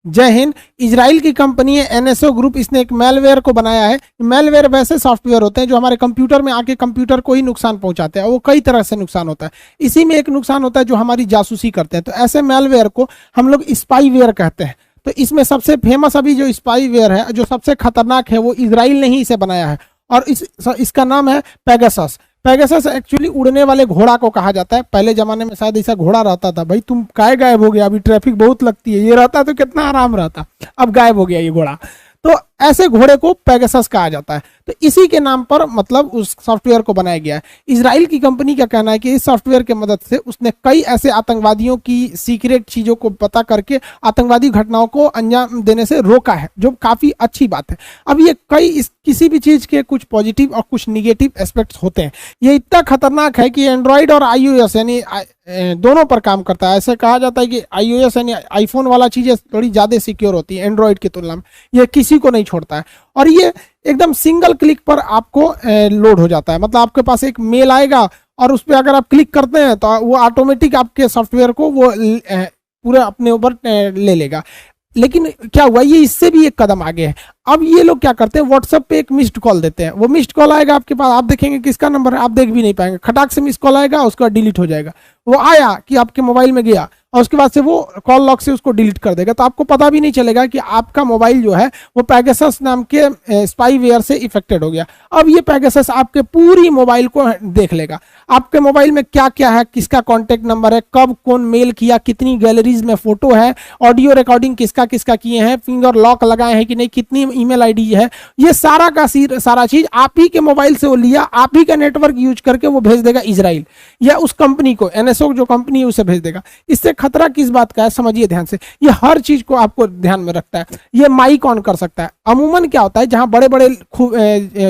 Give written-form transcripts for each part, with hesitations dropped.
जय हिंद। इजराइल की कंपनी है एनएसओ ग्रुप, इसने एक मेलवेयर को बनाया है। मेलवेयर वैसे सॉफ्टवेयर होते हैं जो हमारे कंप्यूटर में आके कंप्यूटर को ही नुकसान पहुंचाते हैं। वो कई तरह से नुकसान होता है, इसी में एक नुकसान होता है जो हमारी जासूसी करते हैं। तो ऐसे मेलवेयर को हम लोग स्पाईवेयर कहते हैं। तो इसमें सबसे फेमस अभी जो स्पाईवेयर है, जो सबसे खतरनाक है, वो इजराइल ने ही इसे बनाया है और इसका नाम है पेगासस। पेगासस एक्चुअली उड़ने वाले घोड़ा को कहा जाता है। पहले जमाने में शायद ऐसा घोड़ा रहता था, भाई तुम काय गायब हो गया, अभी ट्रैफिक बहुत लगती है, ये रहता तो कितना आराम रहता, अब गायब हो गया ये घोड़ा। तो ऐसे घोड़े को पेगासस कहा जाता है। तो इसी के नाम पर मतलब उस सॉफ्टवेयर को बनाया गया है। इजराइल की कंपनी का कहना है कि इस सॉफ्टवेयर के मदद से उसने कई ऐसे आतंकवादियों की सीक्रेट चीजों को पता करके आतंकवादी घटनाओं को अंजाम देने से रोका है, जो काफी अच्छी बात है। अब ये किसी भी चीज के कुछ पॉजिटिव और कुछ निगेटिव एस्पेक्ट्स होते हैं। ये इतना खतरनाक है कि एंड्रॉइड और iOS यानी दोनों पर काम करता है। ऐसे कहा जाता है कि iOS यानी आईफोन वाला चीजें थोड़ी ज्यादा सिक्योर होती है एंड्रॉइड की तुलना में। ये किसी को नहीं छोड़ता है और ये एकदम सिंगल क्लिक पर आपको लोड हो जाता है। मतलब आपके पास एक मेल आएगा और उस पर अगर आप क्लिक करते हैं तो वो ऑटोमेटिक आपके सॉफ्टवेयर को वो पूरे अपने ऊपर ले लेगा। लेकिन क्या हुआ, ये इससे भी एक कदम आगे है। अब ये लोग क्या करते हैं, व्हाट्सएप पे एक मिस्ड कॉल देते हैं। वो मिस्ड कॉल आएगा आपके पास, आप देखेंगे किसका नंबर है, आप देख भी नहीं पाएंगे। खटाक से मिस्ड कॉल आएगा, उसका डिलीट हो जाएगा। वो आया कि आपके मोबाइल में गया और उसके बाद से वो कॉल लॉक से उसको डिलीट कर देगा। तो आपको पता भी नहीं चलेगा कि आपका मोबाइल जो है वो पेगासस नाम के स्पाईवेयर से इफेक्टेड हो गया। अब ये पेगासस आपके पूरी मोबाइल को देख लेगा। आपके मोबाइल में क्या क्या है, किसका कॉन्टेक्ट नंबर है, कब कौन मेल किया, कितनी गैलरीज में फोटो है, ऑडियो रिकॉर्डिंग किसका किसका किए हैं, फिंगर लॉक लगाए हैं कि नहीं, कितनी ईमेल आईडी है, ये सारा का सारा चीज आप ही के मोबाइल से वो लिया, आप ही का नेटवर्क यूज करके वो भेज देगा इजराइल या उस कंपनी को, एनएसओ जो कंपनी है उसे भेज देगा। इससे खतरा किस बात का है समझिए ध्यान से। ये हर चीज को आपको ध्यान में रखता है। ये माइक ऑन कर सकता है। अमूमन क्या होता है, जहां बड़े बड़े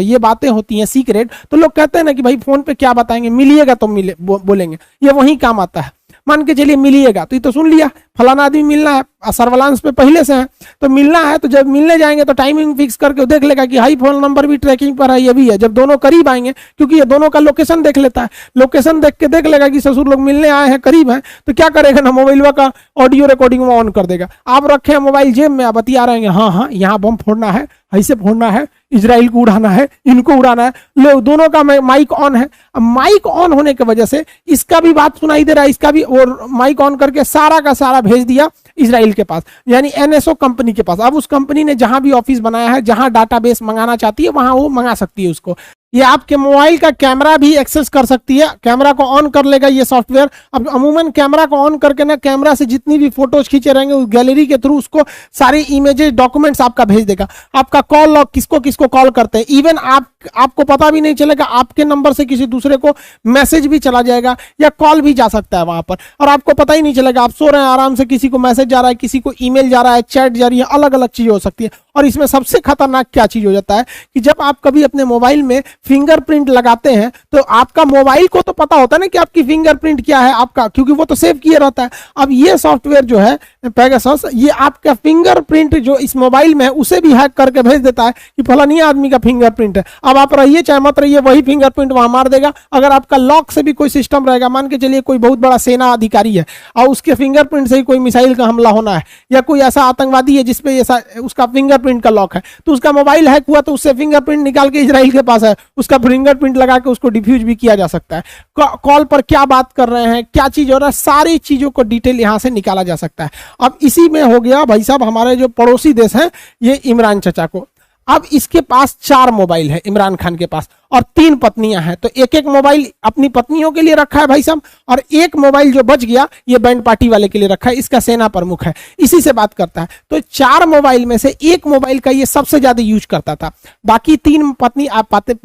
ये बातें होती हैं सीक्रेट, तो लोग कहते हैं ना कि भाई फोन पे क्या बताएंगे, मिलिएगा तो बोलेंगे। ये वही काम आता है। मान के चलिए मिलिएगा, तो ये तो सुन लिया फलाना आदमी मिलना है, सर्विलांस पे पहले से है, तो मिलना है। तो जब मिलने जाएंगे तो टाइमिंग फिक्स करके देख लेगा कि हाई फोन नंबर भी ट्रैकिंग पर है, ये भी है। जब दोनों करीब आएंगे, क्योंकि ये दोनों का लोकेशन देख लेता है, लोकेशन देख के देख लेगा कि ससुर लोग मिलने आए हैं, करीब हैं, तो क्या करेगा ना, मोबाइल का ऑडियो रिकॉर्डिंग में ऑन कर देगा। आप रखे हैं मोबाइल जेब में, आप बतिया रहे हैं, हाँ हाँ यहाँ बम फोड़ना है, ऐसे फोड़ना है, इजराइल को उड़ाना है, इनको उड़ाना है, लो दोनों का माइक ऑन है। अब माइक ऑन होने की वजह से इसका भी बात सुनाई दे रहा है, इसका भी, और माइक ऑन करके सारा का सारा भेज दिया इजराइल के पास, यानी एनएसओ कंपनी के पास। अब उस कंपनी ने जहां भी ऑफिस बनाया है, जहां डाटाबेस मंगाना चाहती है, वहां वो मंगा सकती है उसको। ये आपके मोबाइल का कैमरा भी एक्सेस कर सकती है, कैमरा को ऑन कर लेगा ये सॉफ्टवेयर। अब अमूमन कैमरा को ऑन करके ना, कैमरा से जितनी भी फोटोज खींचे रहेंगे उस गैलरी के थ्रू उसको सारी इमेजेस डॉक्यूमेंट्स आपका भेज देगा। आपका कॉल लॉग, किसको किसको कॉल करते हैं, इवन आपको पता भी नहीं चलेगा, आपके नंबर से किसी दूसरे को मैसेज भी चला जाएगा या कॉल भी जा सकता है वहां पर, और आपको पता ही नहीं चलेगा। आप सो रहे हैं आराम से, किसी को मैसेज जा रहा है, किसी को ईमेल जा रहा है, चैट जा रही है, अलग अलग चीजें हो सकती है। और इसमें सबसे खतरनाक क्या चीज हो जाता है कि जब आप कभी अपने मोबाइल में फिंगरप्रिंट लगाते हैं, तो आपका मोबाइल को तो पता होता है ना कि आपकी फिंगरप्रिंट क्या है आपका, क्योंकि वो तो सेव किया रहता है। अब ये सॉफ्टवेयर जो है पेगासस, ये आपका फिंगरप्रिंट जो इस मोबाइल में है उसे भी हैक करके भेज देता है कि फलानी आदमी का फिंगरप्रिंट है। अब आप रहिए चाहे मत रहिए, वही फिंगरप्रिंट वहां मार देगा। अगर आपका लॉक से भी कोई सिस्टम रहेगा, मान के चलिए कोई बहुत बड़ा सेना अधिकारी है और उसके फिंगरप्रिंट से ही कोई मिसाइल का हमला होना है, या कोई ऐसा आतंकवादी है जिसपे उसका फिंगरप्रिंट का लॉक है, तो उसका मोबाइल हैक हुआ तो उससे फिंगरप्रिंट निकाल के इजराइल के पास है, उसका फिंगरप्रिंट लगा के उसको डिफ्यूज भी किया जा सकता है। कॉल पर क्या बात कर रहे हैं, क्या चीज हो रहा है, सारी चीजों को डिटेल यहां से निकाला जा सकता है। अब इसी में हो गया भाई साहब, हमारे जो पड़ोसी देश हैं ये इमरान चचा को, अब इसके पास 4 मोबाइल है इमरान खान के पास, और 3 पत्नियां हैं। तो एक एक मोबाइल अपनी पत्नियों के लिए रखा है भाई साहब, और एक मोबाइल जो बच गया ये बैंड पार्टी वाले के लिए रखा है, इसका सेना प्रमुख है, इसी से बात करता है। तो 4 मोबाइल में से एक मोबाइल का ये सबसे ज्यादा यूज करता था। बाकी 3 पत्नी, आप पाते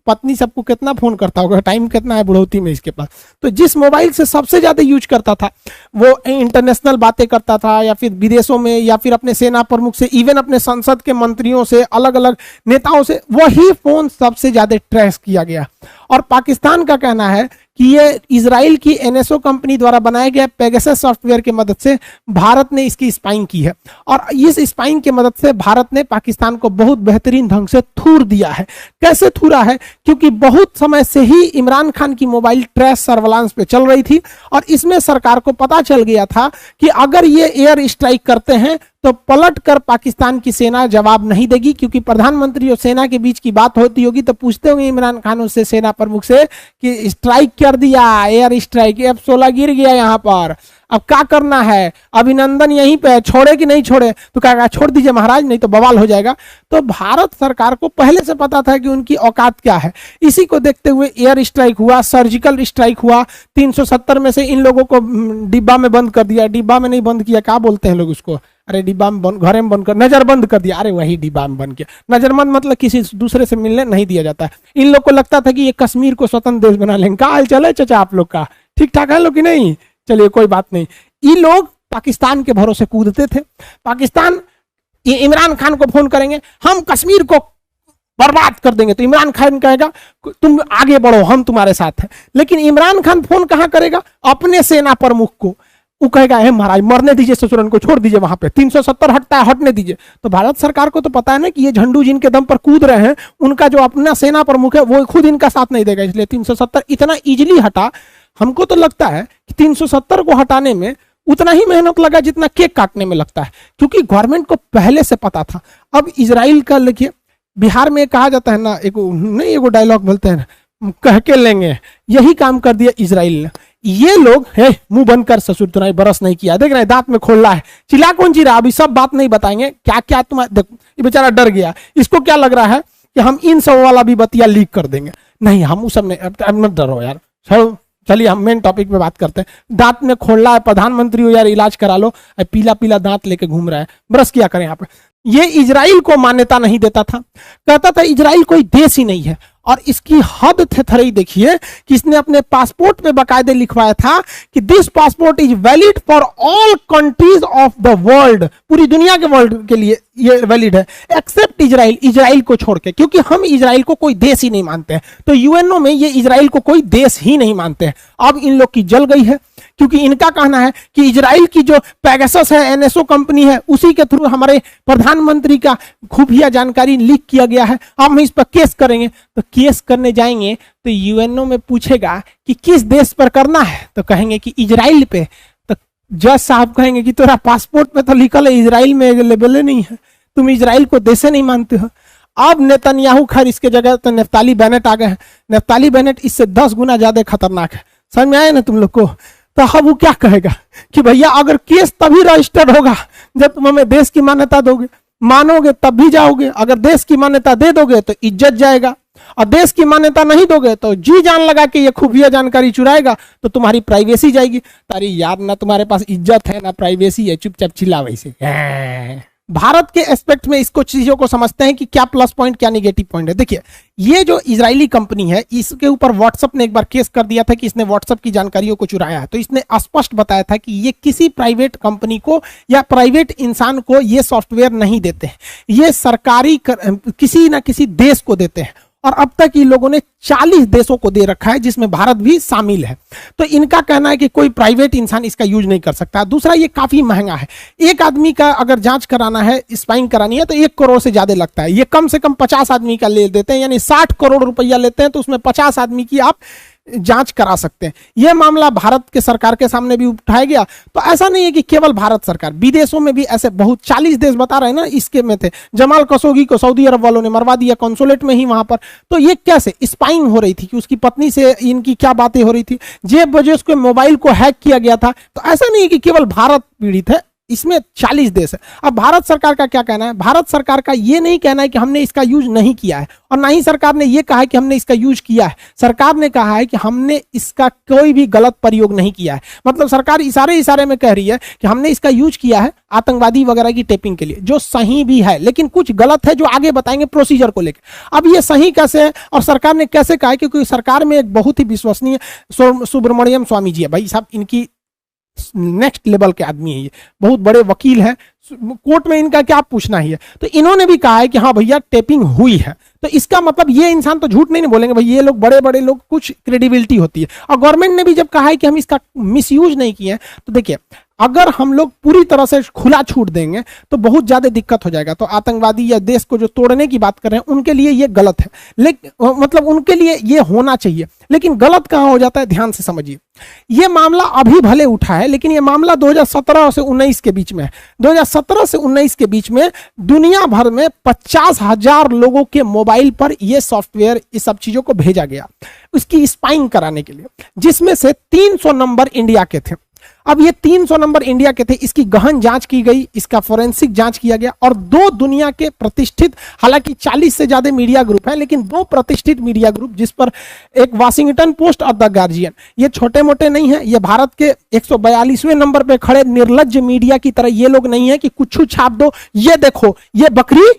पत्नी सबको कितना फोन करता होगा, टाइम कितना है बुढ़ौती में इसके पास। तो जिस मोबाइल से सबसे ज्यादा यूज करता था वो इंटरनेशनल बातें करता था, या फिर विदेशों में, या फिर अपने सेना प्रमुख से, इवन अपने संसद के मंत्रियों से, अलग अलग नेताओं से, वही फोन सबसे ज्यादा ट्रेस किया गया। और पाकिस्तान का कहना है कि ये इजराइल की एनएसओ कंपनी द्वारा बनाए गए पेगासस सॉफ्टवेयर की मदद से भारत ने इसकी स्पाइंग की है, और इस स्पाइंग की मदद से भारत ने पाकिस्तान को बहुत बेहतरीन ढंग से थूर दिया है। कैसे थूरा है, क्योंकि बहुत समय से ही इमरान खान की मोबाइल ट्रेस सर्विलांस पे चल रही थी, और इसमें सरकार को पता चल गया था कि अगर ये एयर स्ट्राइक करते हैं तो पलट कर पाकिस्तान की सेना जवाब नहीं देगी, क्योंकि प्रधानमंत्री और सेना के बीच की बात होती होगी तो पूछते होंगे इमरान खान उससे, सेना प्रमुख से, कि स्ट्राइक कर दिया, एयर स्ट्राइक, F-16 गिर गया यहाँ पर, अब क्या करना है, अभिनंदन यहीं पे छोड़े कि नहीं छोड़े, तो कहेगा छोड़ दीजिए महाराज नहीं तो बवाल हो जाएगा। तो भारत सरकार को पहले से पता था कि उनकी औकात क्या है। इसी को देखते हुए एयर स्ट्राइक हुआ, सर्जिकल स्ट्राइक हुआ, 370 में से इन लोगों को डिब्बा में बंद कर दिया, डिब्बा में नहीं बंद किया, क्या बोलते हैं लोग उसको, अरे डिब्बा में बंद, घरे में बंद कर, नजरबंद कर दिया, अरे वही डिब्बा में बंद किया। नजरबंद मतलब किसी दूसरे से मिलने नहीं दिया जाता है। इन लोग को लगता था कि ये कश्मीर को स्वतंत्र देश बना लेंगे। क्या हाल चले चाचा आप लोग का, ठीक ठाक है लोग कि नहीं, चलिए कोई बात नहीं। ये लोग पाकिस्तान के भरोसे कूदते थे। पाकिस्तान ये इमरान खान को फोन करेंगे, हम कश्मीर को बर्बाद कर देंगे, तो इमरान खान कहेगा तुम आगे बढ़ो हम तुम्हारे साथ हैं। लेकिन इमरान खान फोन कहां करेगा, अपने सेना प्रमुख को, वो कहेगा हे महाराज मरने दीजिए ससुरन को, छोड़ दीजिए, वहां पे 370 हटता है, हटने दीजिए। तो भारत सरकार को तो पता है ना कि ये झंडू जिनके दम पर कूद रहे हैं, उनका जो अपना सेना प्रमुख है वो खुद इनका साथ नहीं देगा, इसलिए 370 इतना इजिली हटा। हमको तो लगता है कि 370 को हटाने में उतना ही मेहनत लगा जितना केक काटने में लगता है, क्योंकि गवर्नमेंट को पहले से पता था। अब इजराइल का लिखिए, बिहार में कहा जाता है ना, एक नहीं एगो डायलॉग बोलते हैं ना, कह के लेंगे, यही काम कर दिया इजराइल ने। ये लोग है मुंह बंद कर, ससुर तुम्हारी बरस नहीं किया, देख रहे दांत में खोल रहा है, चिल्ला कौन चिल्ला, अभी सब बात नहीं बताएंगे, क्या क्या तुम्हारे देखो, ये बेचारा डर गया, इसको क्या लग रहा है कि हम इन सब वाला भी बतिया लीक कर देंगे। नहीं, हम उस सब नहीं, मत डरो यार। चलिए हम मेन टॉपिक पे बात करते हैं। दांत में खोलना है, प्रधानमंत्री हो यार इलाज करा लो, पीला पीला दांत लेके घूम रहा है, ब्रश किया करें यहाँ पे। ये इजराइल को मान्यता नहीं देता था, कहता था इजराइल कोई देश ही नहीं है। और इसकी हद थेथरई देखिए कि इसने अपने पासपोर्ट पे बकायदे लिखवाया था कि this passport is valid for all countries of the world, पूरी दुनिया के वर्ल्ड के लिए ये वैलिड है, एक्सेप्ट इजराइल, इजराइल को छोड़ के, क्योंकि हम इजराइल को कोई देश ही नहीं मानते हैं। तो यूएनओ में ये इजराइल को कोई देश ही नहीं मानते हैं। अब इन लोग की जल गई है, क्योंकि इनका कहना है कि इजराइल की जो पेगासस है, एनएसओ कंपनी है, उसी के थ्रू हमारे प्रधानमंत्री का खुफिया जानकारी लीक किया गया है, अब हम इस पर केस करेंगे। तो केस करने जाएंगे तो यूएनओ में पूछेगा कि किस देश पर करना है, तो कहेंगे कि इजराइल पे। तो जज साहब कहेंगे कि तेरा पासपोर्ट पे तो लिखल है इजराइल में अवेलेबल नहीं है, तुम इजराइल को देश नहीं मानते हो। अब नेतन्याहू खैर इसके जगह तो नफ्ताली बेनेट आ गए हैं। नफ्ताली बेनेट इससे 10 गुना ज्यादा खतरनाक है, समझ में आया ना तुम लोग को। तो अब वो क्या कहेगा कि भैया अगर केस तभी रजिस्टर्ड होगा जब तुम हमें देश की मान्यता दोगे, मानोगे तब भी जाओगे, अगर देश की मान्यता दे दोगे तो इज्जत जाएगा, और देश की मान्यता नहीं दोगे तो जी जान लगा कि ये खुफिया जानकारी चुराएगा तो तुम्हारी प्राइवेसी जाएगी। तारी यार ना तुम्हारे पास इज्जत है ना प्राइवेसी है, चुपचाप चिल्ला वैसे। भारत के एस्पेक्ट में इसको चीजों को समझते हैं कि क्या प्लस पॉइंट क्या निगेटिव पॉइंट है। देखिए ये जो इजरायली कंपनी है, इसके ऊपर व्हाट्सएप ने एक बार केस कर दिया था कि इसने व्हाट्सएप की जानकारियों को चुराया है। तो इसने स्पष्ट बताया था कि ये किसी प्राइवेट कंपनी को या प्राइवेट इंसान को ये सॉफ्टवेयर नहीं देते हैं, ये सरकारी किसी ना किसी देश को देते हैं। और अब तक ये लोगों ने 40 देशों को दे रखा है, जिसमें भारत भी शामिल है। तो इनका कहना है कि कोई प्राइवेट इंसान इसका यूज नहीं कर सकता। दूसरा, ये काफी महंगा है। एक आदमी का अगर जांच कराना है, स्पाइंग करानी है, तो 1 करोड़ से ज्यादा लगता है। ये कम से कम 50 आदमी का ले देते हैं, यानी 60 करोड़ रुपया लेते हैं, तो उसमें 50 आदमी की आप जांच करा सकते हैं। यह मामला भारत के सरकार के सामने भी उठाया गया। तो ऐसा नहीं है कि केवल भारत सरकार, विदेशों में भी ऐसे बहुत 40 देश बता रहे हैं ना, इसके में थे। जमाल खशोगी को सऊदी अरब वालों ने मरवा दिया कॉन्सुलेट में ही वहां पर। तो ये कैसे स्पाइंग हो रही थी कि उसकी पत्नी से इनकी क्या बातें हो रही थी, जेब वजह उसके मोबाइल को हैक किया गया था। तो ऐसा नहीं है कि केवल भारत पीड़ित है, इसमें 40 देश है। अब भारत सरकार का क्या कहना है? भारत सरकार का ये नहीं कहना है कि हमने इसका यूज नहीं किया है, और ना ही सरकार ने ये कहा है कि हमने इसका यूज किया है। सरकार ने कहा है कि हमने इसका कोई भी गलत प्रयोग नहीं किया है। मतलब सरकार इशारे में कह रही है कि हमने इसका यूज किया है आतंकवादी वगैरह की टेपिंग के लिए, जो सही भी है, लेकिन कुछ गलत है जो आगे बताएंगे प्रोसीजर को लेकर। अब ये सही कैसे है और सरकार ने कैसे कहा है? क्योंकि सरकार में एक बहुत ही विश्वसनीय सुब्रमण्यम स्वामी जी है। भाई साहब इनकी नेक्स्ट लेवल के आदमी है, ये बहुत बड़े वकील हैं, कोर्ट में इनका क्या पूछना ही है। तो इन्होंने भी कहा है कि हाँ भैया टेपिंग हुई है। तो इसका मतलब ये इंसान तो झूठ नहीं बोलेंगे भाई, ये लोग बड़े बड़े लोग, कुछ क्रेडिबिलिटी होती है। और गवर्नमेंट ने भी जब कहा है कि हम इसका मिसयूज नहीं किए, तो देखिए अगर हम लोग पूरी तरह से खुला छूट देंगे तो बहुत ज्यादा दिक्कत हो जाएगा। तो आतंकवादी या देश को जो तोड़ने की बात कर रहे हैं उनके लिए ये गलत है, लेकिन मतलब उनके लिए ये होना चाहिए, लेकिन गलत कहां हो जाता है ध्यान से समझिए। ये मामला अभी भले उठा है, लेकिन ये मामला 2017 से 19 के बीच में है। 2017 से 19 के बीच में दुनिया भर में 50,000 लोगों के मोबाइल पर यह सॉफ्टवेयर इस सब चीजों को भेजा गया उसकी स्पाइंग कराने के लिए, जिसमें से 300 नंबर इंडिया के थे। अब ये 300 नंबर इंडिया के थे, इसकी गहन जांच की गई, इसका फोरेंसिक जांच किया गया और दो दुनिया के प्रतिष्ठित, हालांकि 40 से ज्यादा मीडिया ग्रुप हैं, लेकिन दो प्रतिष्ठित मीडिया ग्रुप, जिस पर एक वाशिंगटन पोस्ट और द गार्जियन, ये छोटे मोटे नहीं है, ये भारत के 142वें नंबर पे खड़े निर्लज्ज मीडिया की तरह ये लोग नहीं है कि कुछ छाप दो, ये देखो ये बकरी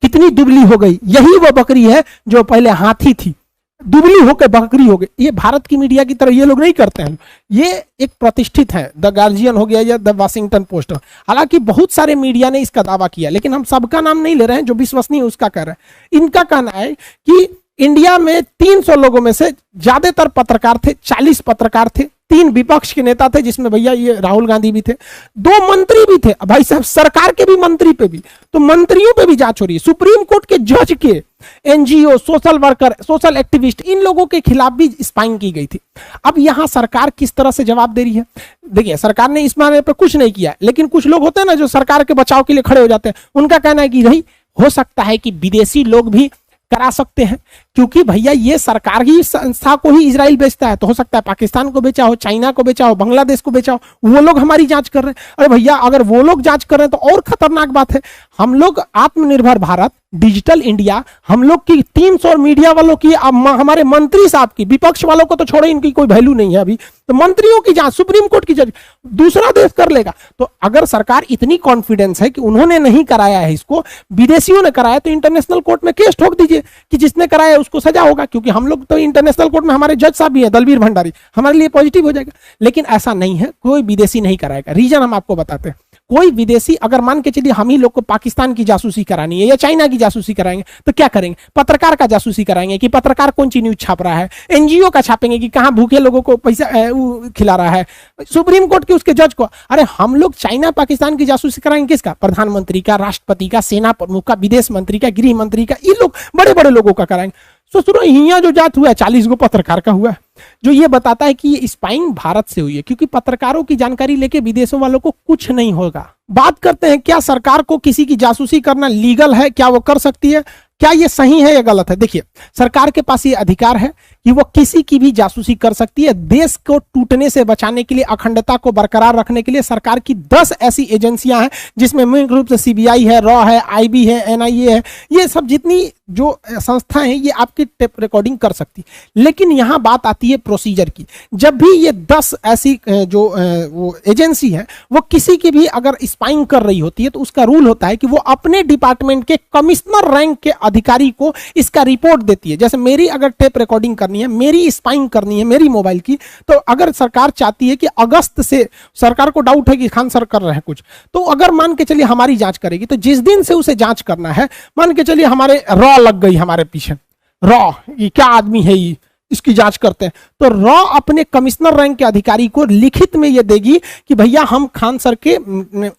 कितनी दुबली हो गई, यही वो बकरी है जो पहले हाथी थी, दुबली होकर बकरी हो गई। ये भारत की मीडिया की तरह ये लोग नहीं करते हैं, ये एक प्रतिष्ठित है, द गार्जियन हो गया या द वाशिंगटन पोस्ट। हालांकि बहुत सारे मीडिया ने इसका दावा किया, लेकिन हम सबका नाम नहीं ले रहे हैं, जो विश्वसनीय उसका कह रहे हैं। इनका कहना है कि इंडिया में 300 लोगों में से ज्यादातर पत्रकार थे, 40 पत्रकार थे, 3 विपक्ष के नेता थे, जिसमें भैया ये राहुल गांधी भी थे, 2 मंत्री भी थे, भाई साहब सरकार के भी मंत्री पे भी, तो मंत्रियों पे भी जांच हो रही है, सुप्रीम कोर्ट के जज के, NGO, social worker, social activist, इन लोगों के खिलाफ भी स्पाइंग की गई थी। अब यहां सरकार किस तरह से जवाब दे रही है? देखिए, सरकार ने इस मामले पर कुछ नहीं किया, लेकिन कुछ लोग होते हैं ना जो सरकार के बचाव के लिए खड़े हो जाते हैं, उनका कहना है कि नहीं, हो सकता है कि विदेशी लोग भी करा सकते हैं, क्योंकि भैया ये सरकार ही संस्था को ही इजराइल बेचता है, तो हो सकता है पाकिस्तान को बेचा हो, चाइना को बेचा हो, बांग्लादेश को बेचा हो, वो लोग हमारी जांच कर रहे हैं। अरे भैया, अगर वो लोग जांच कर रहे हैं तो और खतरनाक बात है। हम लोग आत्मनिर्भर भारत, डिजिटल इंडिया, हम लोग की 300 मीडिया वालों की, हमारे मंत्री साहब की, विपक्ष वालों को तो छोड़ो, इनकी कोई वैल्यू नहीं है अभी, तो मंत्रियों की जांच सुप्रीम कोर्ट की जज दूसरा देश कर लेगा। तो अगर सरकार इतनी कॉन्फिडेंस है कि उन्होंने नहीं कराया है इसको, विदेशियों ने कराया, तो इंटरनेशनल कोर्ट में केस ठोक दीजिए कि जिसने कराया उसको सजा होगा, क्योंकि हम लोग तो इंटरनेशनल कोर्ट में हमारे जज साहब भी हैं, दलबीर भंडारी, हमारे लिए पॉजिटिव हो जाएगा। लेकिन ऐसा नहीं है, कोई विदेशी नहीं कराएगा। रीजन हम आपको बताते हैं। कोई विदेशी, अगर मान के चलिए हम ही लोग को पाकिस्तान की जासूसी करानी है या चाइना की जासूसी कराएंगे, तो क्या करेंगे? पत्रकार का जासूसी कराएंगे कि पत्रकार कौन सी न्यूज छाप रहा है, एनजीओ का छापेंगे कि कहां भूखे लोगों को पैसा खिला रहा है, सुप्रीम कोर्ट के उसके जज को। अरे हम लोग चाइना पाकिस्तान की जासूसी कराएंगे किसका? प्रधानमंत्री का, राष्ट्रपति का, सेना प्रमुख का, विदेश मंत्री का, गृह मंत्री का, ये लोग बड़े बड़े लोगों का कराएंगे। तो सुनो, यहाँ जो जांच हुआ है 40 गो पत्रकार का हुआ है, जो ये बताता है कि ये स्पाइंग भारत से हुई है, क्योंकि पत्रकारों की जानकारी लेके विदेशों वालों को कुछ नहीं होगा। बात करते हैं, क्या सरकार को किसी की जासूसी करना लीगल है? क्या वो कर सकती है? क्या ये सही है या गलत है? देखिए, सरकार के पास ये अधिकार है कि वो किसी की भी जासूसी कर सकती है। देश को टूटने से बचाने के लिए, अखंडता को बरकरार रखने के लिए सरकार की 10 ऐसी एजेंसियां हैं, जिसमें मुख्य रूप से सीबीआई है, रॉ है, आईबी है, एनआईए है, ये सब जितनी जो संस्थाएं हैं ये आपकी टेप रिकॉर्डिंग कर सकती। लेकिन यहां बात आती है प्रोसीजर की। जब भी ये 10 ऐसी जो वो एजेंसी है वो किसी की भी अगर स्पाइंग कर रही होती है, तो उसका रूल होता है कि वो अपने डिपार्टमेंट के कमिश्नर रैंक के अधिकारी को इसका रिपोर्ट देती है। जैसे मेरी अगर टेप रिकॉर्डिंग करनी है, मेरी स्पाइंग करनी है मेरी मोबाइल की, तो अगर सरकार चाहती है कि अगस्त से, सरकार को डाउट है कि खान सर कर रहे हैं कुछ, तो अगर मान के चलिए हमारी जांच करेगी, तो जिस दिन से उसे जांच करना है, मान के चलिए हमारे रॉ लग गई हमारे पीछे, रॉ ये क्या आदमी है, ये इसकी जांच करते हैं, तो रॉ अपने कमिश्नर रैंक के अधिकारी को लिखित में ये देगी कि भैया हम खान सर के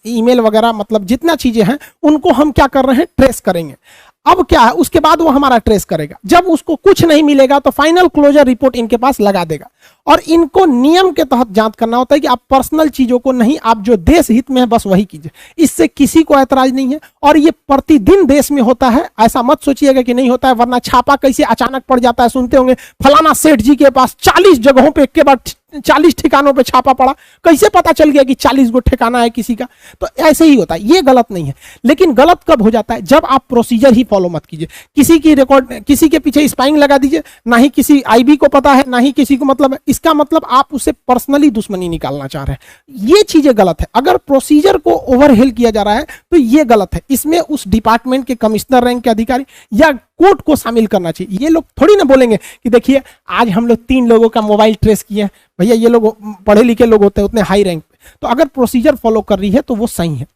ईमेल वगैरह, मतलब जितना चीजें हैं उनको हम क्या कर रहे हैं, ट्रेस करेंगे। अब क्या है, उसके बाद वो हमारा ट्रेस करेगा। जब उसको कुछ नहीं मिलेगा तो फाइनल क्लोजर रिपोर्ट इनके पास लगा देगा। और इनको नियम के तहत जांच करना होता है कि आप पर्सनल चीजों को नहीं, आप जो देश हित में है बस वही कीजिए। इससे किसी को ऐतराज नहीं है, और ये प्रतिदिन देश में होता है। ऐसा मत सोचिएगा कि नहीं होता है, वरना छापा कैसे अचानक पड़ जाता है। सुनते होंगे फलाना सेठ जी के पास 40 जगहों पे एक के बाद 40 ठिकानों पे छापा पड़ा, कैसे पता चल गया कि 40 गो ठिकाना है किसी का? तो ऐसे ही होता है, ये गलत नहीं है। लेकिन गलत कब हो जाता है, जब आप प्रोसीजर ही फॉलो मत कीजिए। किसी की रिकॉर्ड, किसी के पीछे स्पाइंग लगा दीजिए, ना ही किसी आईबी को पता है, ना ही किसी को मतलब है। इसका मतलब आप उससे पर्सनली दुश्मनी निकालना चाह रहे हैं। ये चीजें गलत है। अगर प्रोसीजर को ओवरहेल किया जा रहा है तो ये गलत है। इसमें उस डिपार्टमेंट के कमिश्नर रैंक के अधिकारी या कोर्ट को शामिल करना चाहिए। ये लोग थोड़ी ना बोलेंगे कि देखिए आज हम लोग 3 लोगों का मोबाइल ट्रेस किए हैं। भैया ये लोग पढ़े लिखे लोग होते हैं, उतने हाई रैंक पे। तो अगर प्रोसीजर फॉलो कर रही है तो वो सही है,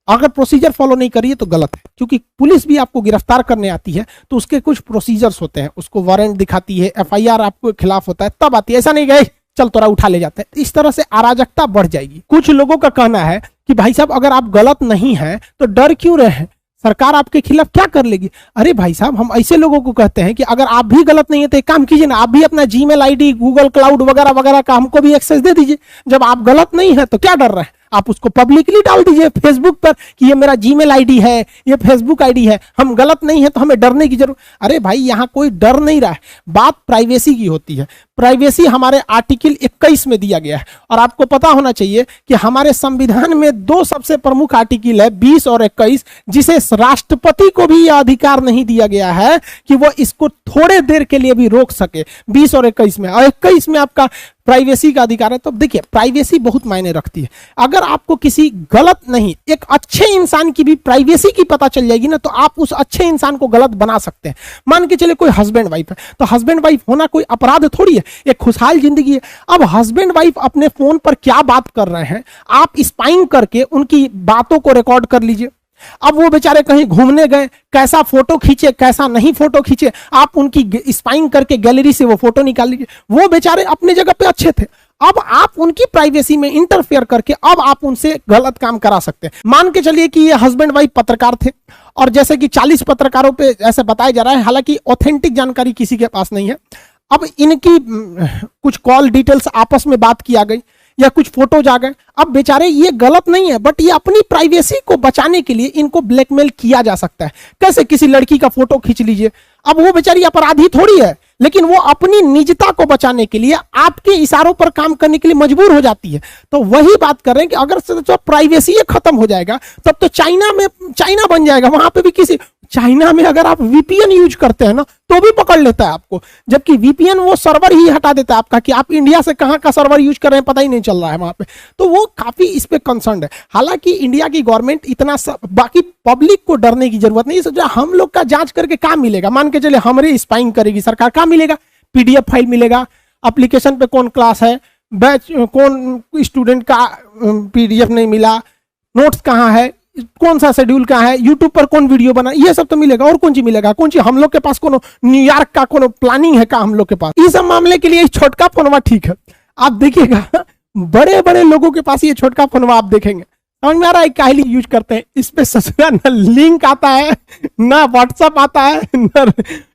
अगर प्रोसीजर फॉलो नहीं कर रही है तो गलत है। क्योंकि पुलिस भी आपको गिरफ्तार करने आती है तो उसके कुछ प्रोसीजर्स होते हैं, उसको वारंट दिखाती है, एफआईआर आपके खिलाफ होता है, तब आती है। ऐसा नहीं गए चल तोरा उठा ले जाते हैं। इस तरह से अराजकता बढ़ जाएगी। कुछ लोगों का कहना है कि भाई साहब अगर आप गलत नहीं है तो डर क्यों रहे हैं, सरकार आपके खिलाफ क्या कर लेगी। अरे भाई साहब, हम ऐसे लोगों को कहते हैं कि अगर आप भी गलत नहीं है तो एक काम कीजिए ना, आप भी अपना जीमेल आईडी, गूगल क्लाउड वगैरह वगैरह का हमको भी एक्सेस दे दीजिए। जब आप गलत नहीं है तो क्या डर रहे हैं, आप उसको पब्लिकली डाल दीजिए फेसबुक पर कि ये मेरा जीमेल आईडी है, ये फेसबुक आईडी है, हम गलत नहीं है तो हमें डरने की जरूरत। अरे भाई, यहाँ कोई डर नहीं रहा है, बात प्राइवेसी की होती है। प्राइवेसी हमारे आर्टिकल 21 में दिया गया है और आपको पता होना चाहिए कि हमारे संविधान में 2 सबसे प्रमुख आर्टिकल है, 20 और 21, जिसे राष्ट्रपति को भी यह अधिकार नहीं दिया गया है कि वो इसको थोड़े देर के लिए भी रोक सके। 20 और 21 में, और 21 में आपका प्राइवेसी का अधिकार है। तो देखिए, प्राइवेसी बहुत मायने रखती है। अगर आपको किसी गलत नहीं, एक अच्छे इंसान की भी प्राइवेसी की पता चल जाएगी ना, तो आप उस अच्छे इंसान को गलत बना सकते हैं। मान के चले कोई हस्बैंड वाइफ है, तो हस्बैंड वाइफ होना कोई अपराध थोड़ी है, एक खुशहाल जिंदगी है। अब हस्बैंड वाइफ अपने फोन पर क्या बात कर रहे हैं, आप स्पाइंग करके उनकी बातों को रिकॉर्ड कर लीजिए। अब वो बेचारे कहीं घूमने गए, कैसा फोटो खींचे, कैसा नहीं फोटो खींचे, आप उनकी स्पाइंग करके गैलरी से वो फोटो निकाल लीजिए। वो बेचारे अपने जगह पे अच्छे थे, अब आप उनकी प्राइवेसी में इंटरफेयर करके अब आप उनसे गलत काम करा सकते हैं। मान के चलिए कि ये हस्बैंड वाइफ पत्रकार थे और जैसे कि 40 पत्रकारों पे ऐसे बताया जा रहा है, हालांकि ऑथेंटिक जानकारी किसी के पास नहीं है। अब इनकी कुछ कॉल डिटेल्स आपस में बात किया गई या कुछ फोटोज आ गए। अब बेचारे, ये गलत नहीं है, बट ये अपनी प्राइवेसी को बचाने के लिए इनको ब्लैकमेल किया जा सकता है। कैसे, किसी लड़की का फोटो खींच लीजिए, अब वो बेचारी अपराधी थोड़ी है, लेकिन वो अपनी निजता को बचाने के लिए आपके इशारों पर काम करने के लिए मजबूर हो जाती है। तो वही बात कर रहे हैं कि अगर तो प्राइवेसी खत्म हो जाएगा, तब तो चाइना बन जाएगा। वहां पे भी किसी, चाइना में अगर आप वीपीएन यूज करते हैं ना तो भी पकड़ लेता है आपको, जबकि वीपीएन वो सर्वर ही हटा देता है आपका, कि आप इंडिया से कहां का सर्वर यूज कर रहे हैं पता ही नहीं चल रहा है वहां पे। तो वो काफी इस पे कंसर्न है। हालांकि इंडिया की गवर्नमेंट इतना बाकी पब्लिक को डरने की जरूरत नहीं है। हम लोग का जांच करके काम मिलेगा, मान के चले हमारे स्पाइंग करेगी सरकार, काम मिलेगा, पीडीएफ फाइल मिलेगा, एप्लीकेशन पे कौन क्लास है, बैच कौन स्टूडेंट का पीडीएफ नहीं मिला, नोट्स कहाँ है, कौन सा शेड्यूल कहाँ है, यूट्यूब पर कौन वीडियो बना, ये सब तो मिलेगा। और कौन चीज मिलेगा, कौन चीज हम लोग के पास कोनो न्यूयॉर्क का कोनो प्लानिंग है का हम लोग के पास। इस सब मामले के लिए छोटका फोनवा ठीक है। आप देखिएगा बड़े बड़े लोगों के पास ये छोटका फोनवा आप देखेंगे, समझ में आ रहा है काहे लिए यूज करते हैं। इस पे ससुरा ना लिंक आता है, ना व्हाट्सएप आता है, ना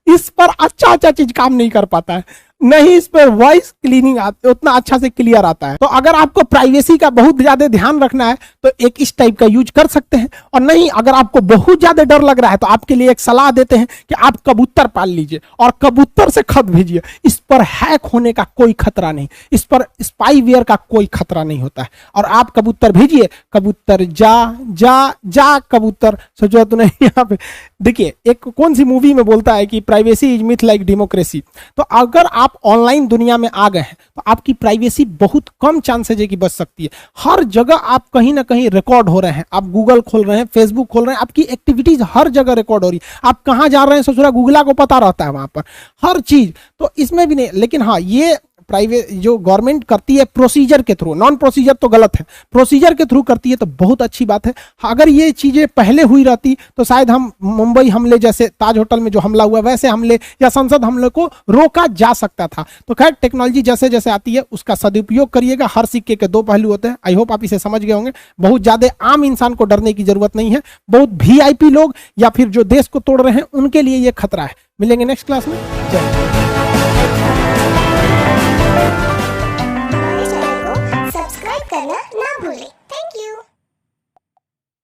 इस पर अच्छा चीज काम नहीं कर पाता है, नहीं इस पर वॉइस क्लीनिंग उतना अच्छा से क्लियर आता है। तो अगर आपको प्राइवेसी का बहुत ज्यादा ध्यान रखना है तो एक इस टाइप का यूज कर सकते हैं, और नहीं अगर आपको बहुत ज्यादा डर लग रहा है तो आपके लिए एक सलाह देते हैं कि आप कबूतर पाल लीजिए और कबूतर से खत भेजिए। इस पर हैक होने का कोई खतरा नहीं, इस पर स्पाईवेयर का कोई खतरा नहीं होता है। और आप कबूतर भेजिए, कबूतर जा जा जा कबूतर, सोचो तो नहीं। यहाँ पे देखिए, एक कौन सी मूवी में बोलता है कि privacy is myth like democracy. तो अगर आप ऑनलाइन दुनिया में आ गए हैं तो आपकी प्राइवेसी बहुत कम चांसेज है कि बच सकती है। हर जगह आप कहीं ना कहीं रिकॉर्ड हो रहे हैं, आप गूगल खोल रहे हैं, फेसबुक खोल रहे हैं, आपकी एक्टिविटीज हर जगह रिकॉर्ड हो रही है। आप कहां जा रहे हैं ससुरा गूगला को पता रहता है वहां पर हर चीज, तो इसमें भी नहीं। लेकिन हाँ, ये प्राइवेट जो गवर्नमेंट करती है प्रोसीजर के थ्रू, नॉन प्रोसीजर तो गलत है, प्रोसीजर के थ्रू करती है तो बहुत अच्छी बात है। अगर ये चीजें पहले हुई रहती तो शायद हम मुंबई हमले जैसे, ताज होटल में जो हमला हुआ वैसे हमले या संसद हमले को रोका जा सकता था। तो खैर, टेक्नोलॉजी जैसे जैसे आती है उसका सदुपयोग करिएगा। हर सिक्के के 2 पहलू होते हैं। आई होप आप इसे समझ गए होंगे। बहुत ज्यादा आम इंसान को डरने की जरूरत नहीं है, बहुत वीआईपी लोग या फिर जो देश को तोड़ रहे हैं उनके लिए ये खतरा है। मिलेंगे नेक्स्ट क्लास में। जय हिंद।